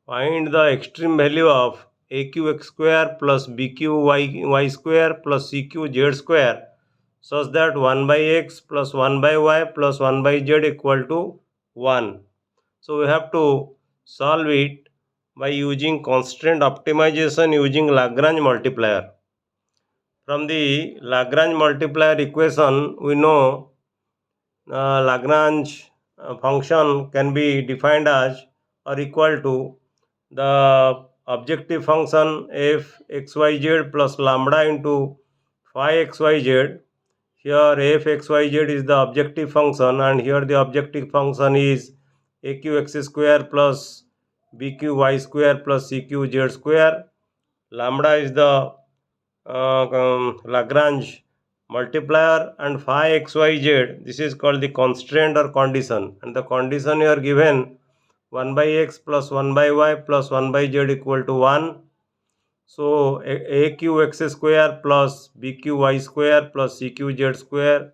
Find the extreme value of aqx square plus bqy square plus cqz square such that 1 by x plus 1 by y plus 1 by z equal to 1. So we have to solve it by using constraint optimization using Lagrange multiplier. From the Lagrange multiplier equation, we know Lagrange function can be defined as or equal to the objective function f xyz plus lambda into phi xyz. Here f xyz is the objective function, and here the objective function is aqx square plus bqy square plus cqz square. Lambda is the Lagrange multiplier, and phi xyz, this is called the constraint or condition, and the condition here given 1 by x plus 1 by y plus 1 by z equal to 1. So aqx square plus bqy square plus cqz square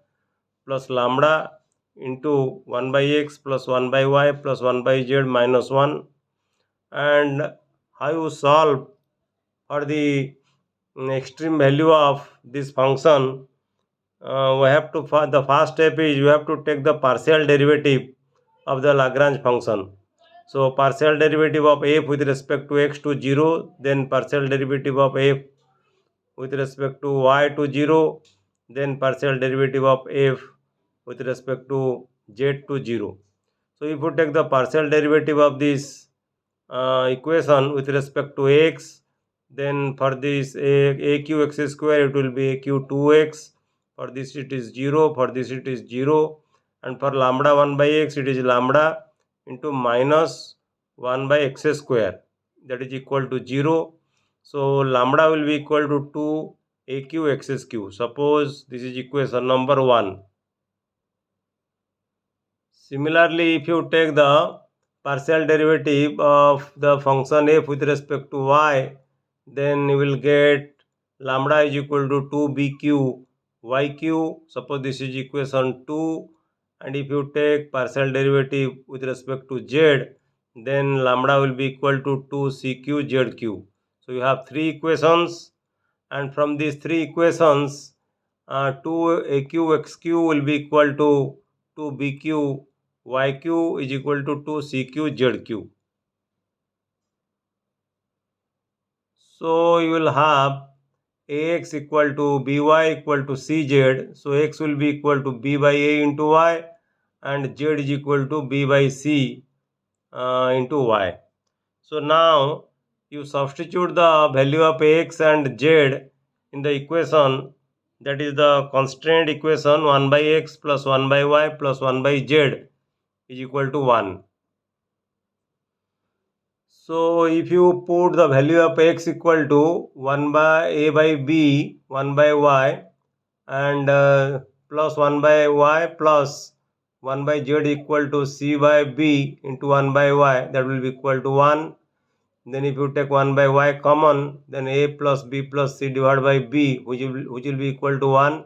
plus lambda into 1 by x plus 1 by y plus 1 by z minus 1. And how you solve for the extreme value of this function? We have to, the first step is you have to take the partial derivative of the Lagrange function. So partial derivative of f with respect to x to 0, then partial derivative of f with respect to y to 0, then partial derivative of f with respect to z to 0. So if you take the partial derivative of this equation with respect to x, then for this aqx square it will be aq 2x, for this it is 0, for this it is 0, and for lambda 1 by x it is lambda into minus 1 by x square, that is equal to 0. So lambda will be equal to 2 aq x cube. Suppose this is equation number 1. Similarly, if you take the partial derivative of the function f with respect to y, then you will get lambda is equal to 2bq yq. Suppose this is equation 2, and if you take partial derivative with respect to z, then lambda will be equal to 2cq zq. So you have three equations, and from these three equations 2aq xq will be equal to 2bq yq is equal to 2cq zq. So you will have ax equal to by equal to cz. So x will be equal to b by a into y, and z is equal to b by c into y. So now you substitute the value of x and z in the equation, that is the constraint equation 1 by x plus 1 by y plus 1 by z is equal to 1. So if you put the value of x equal to 1 by a by b, 1 by y, and plus 1 by y plus 1 by z equal to c by b into 1 by y, that will be equal to 1. Then if you take 1 by y common, then a plus b plus c divided by b, which will be equal to 1.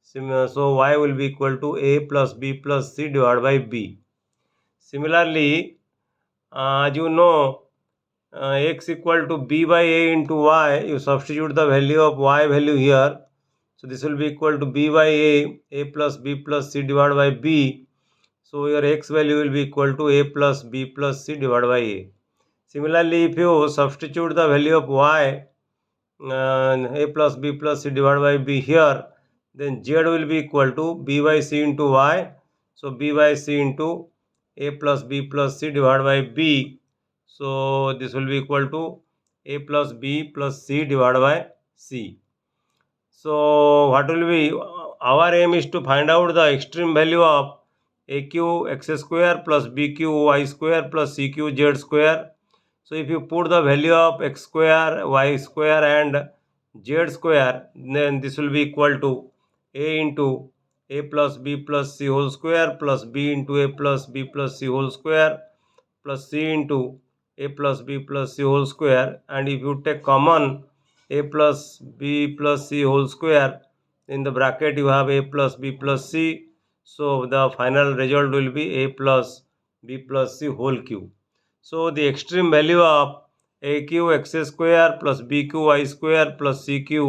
So y will be equal to a plus b plus c divided by b. Similarly, as you know, x equal to b by a into y, you substitute the value of y value here. So this will be equal to b by a plus b plus c divided by b. So your x value will be equal to a plus b plus c divided by a. Similarly, if you substitute the value of y, a plus b plus c divided by b here, then z will be equal to b by c into y. So b by c into a plus b plus c divided by b. So this will be equal to a plus b plus c divided by c. So what will be, our aim is to find out the extreme value of aq x square plus bq y square plus cq z square. So if you put the value of x square, y square and z square, then this will be equal to a into a plus b plus c whole square plus b into a plus b plus c whole square plus c into a plus b plus c whole square. And if you take common a plus b plus c whole square, in the bracket you have a plus b plus c. So the final result will be a plus b plus c whole cube. So the extreme value of aq x square plus bq y square plus cq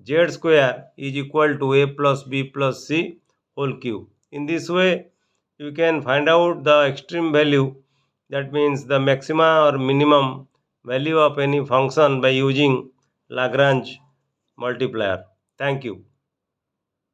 z square is equal to a plus b plus c whole cube. In this way, you can find out the extreme value, that means the maxima or minimum value of any function by using Lagrange multiplier. Thank you.